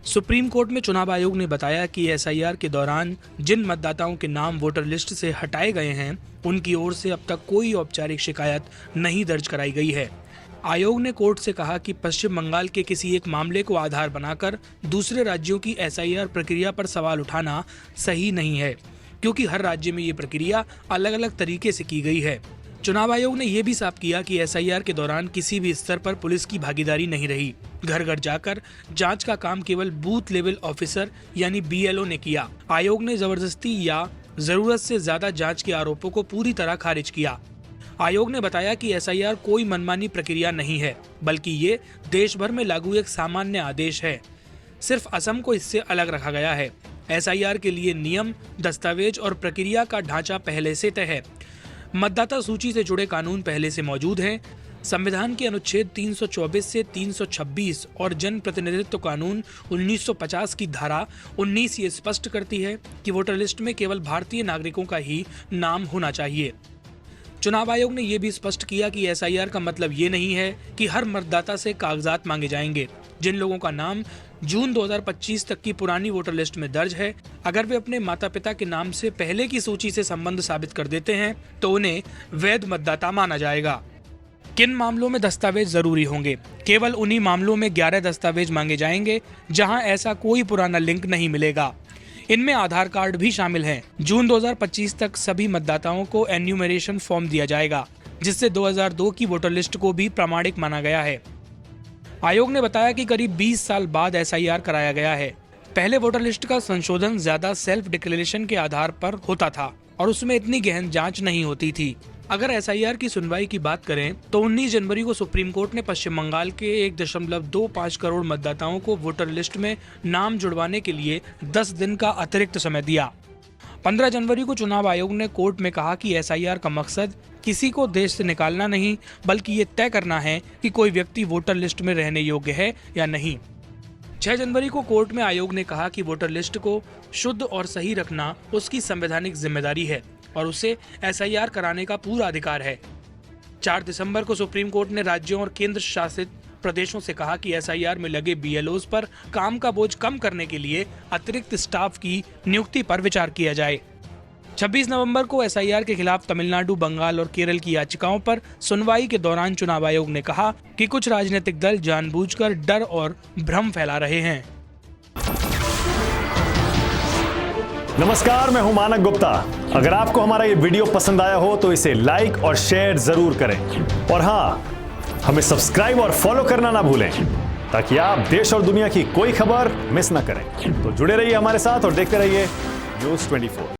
Supreme court में चुनाव आयोग ने बताया कि एसआईआर के दौरान जिन मतदाताओं के नाम वोटर लिस्ट से हटाए गए हैं, उनकी ओर से अब तक कोई औपचारिक शिकायत नहीं दर्ज कराई गई है। आयोग ने कोर्ट से कहा कि पश्चिम बंगाल के किसी एक मामले को आधार बनाकर दूसरे राज्यों की एसआईआर प्रक्रिया पर सवाल उठाना सही नहीं है, क्योंकि हर राज्य में ये प्रक्रिया अलग अलग तरीके से की गई है। चुनाव आयोग ने यह भी साफ किया कि एसआईआर के दौरान किसी भी स्तर पर पुलिस की भागीदारी नहीं रही। घर घर जाकर जांच का काम केवल बूथ लेवल ऑफिसर यानी बीएलओ ने किया। आयोग ने जबरदस्ती या जरूरत से ज्यादा जांच के आरोपों को पूरी तरह खारिज किया। आयोग ने बताया कि एसआईआर कोई मनमानी प्रक्रिया नहीं है, बल्कि ये देश भर में लागू एक सामान्य आदेश है। सिर्फ असम को इससे अलग रखा गया है। एसआईआर के लिए नियम, दस्तावेज और प्रक्रिया का ढांचा पहले से तय है। मतदाता सूची से जुड़े कानून पहले से मौजूद हैं। संविधान के अनुच्छेद 324 से 326 और जन प्रतिनिधित्व कानून 1950 की धारा 19 ये स्पष्ट करती है कि वोटर लिस्ट में केवल भारतीय नागरिकों का ही नाम होना चाहिए। चुनाव आयोग ने यह भी स्पष्ट किया कि एसआईआर का मतलब ये नहीं है कि हर मतदाता से कागजात मांगे जाएंगे। जिन लोगों का नाम जून 2025 तक की पुरानी वोटर लिस्ट में दर्ज है, अगर वे अपने माता पिता के नाम से पहले की सूची से संबंध साबित कर देते हैं तो उन्हें वैध मतदाता माना जाएगा। किन मामलों में दस्तावेज जरूरी होंगे? केवल उन्हीं मामलों में 11 दस्तावेज मांगे जाएंगे जहां ऐसा कोई पुराना लिंक नहीं मिलेगा। इनमें आधार कार्ड भी शामिल हैं। जून 2025 तक सभी मतदाताओं को एन्यूमरेशन फॉर्म दिया जाएगा, जिससे 2002 की वोटर लिस्ट को भी प्रामाणिक माना गया है। आयोग ने बताया कि करीब 20 साल बाद एसआईआर कराया गया है। पहले वोटर लिस्ट का संशोधन ज्यादा सेल्फ डिक्लेरेशन के आधार पर होता था और उसमें इतनी गहन जांच नहीं होती थी। अगर एसआईआर की सुनवाई की बात करें तो 19 जनवरी को सुप्रीम कोर्ट ने पश्चिम बंगाल के 1.25 करोड़ मतदाताओं को वोटर लिस्ट में नाम जुड़वाने के लिए 10 दिन का अतिरिक्त समय दिया। 15 जनवरी को चुनाव आयोग ने कोर्ट में कहा कि एसआईआर का मकसद किसी को देश से निकालना नहीं, बल्कि ये तय करना है कि कोई व्यक्ति वोटर लिस्ट में रहने योग्य है या नहीं। 6 जनवरी को कोर्ट में आयोग ने कहा कि वोटर लिस्ट को शुद्ध और सही रखना उसकी संवैधानिक जिम्मेदारी है और उसे एसआईआर कराने का पूरा अधिकार है। 4 दिसंबर को सुप्रीम कोर्ट ने राज्यों और केंद्र शासित प्रदेशों से कहा कि एसआईआर में लगे बीएलओज पर काम का बोझ कम करने के लिए अतिरिक्त स्टाफ की नियुक्ति पर विचार किया जाए। 26 नवंबर को एसआईआर के खिलाफ तमिलनाडु, बंगाल और केरल की याचिकाओं पर सुनवाई के दौरान चुनाव आयोग ने कहा कि कुछ राजनीतिक दल जानबूझकर डर और भ्रम फैला रहे हैं। नमस्कार, मैं हूं मानक गुप्ता। अगर आपको हमारा ये वीडियो पसंद आया हो तो इसे लाइक और शेयर जरूर करें और हाँ, हमें सब्सक्राइब और फॉलो करना ना भूलें ताकि आप देश और दुनिया की कोई खबर मिस ना करें। तो जुड़े रहिए हमारे साथ और देखते रहिए News 24।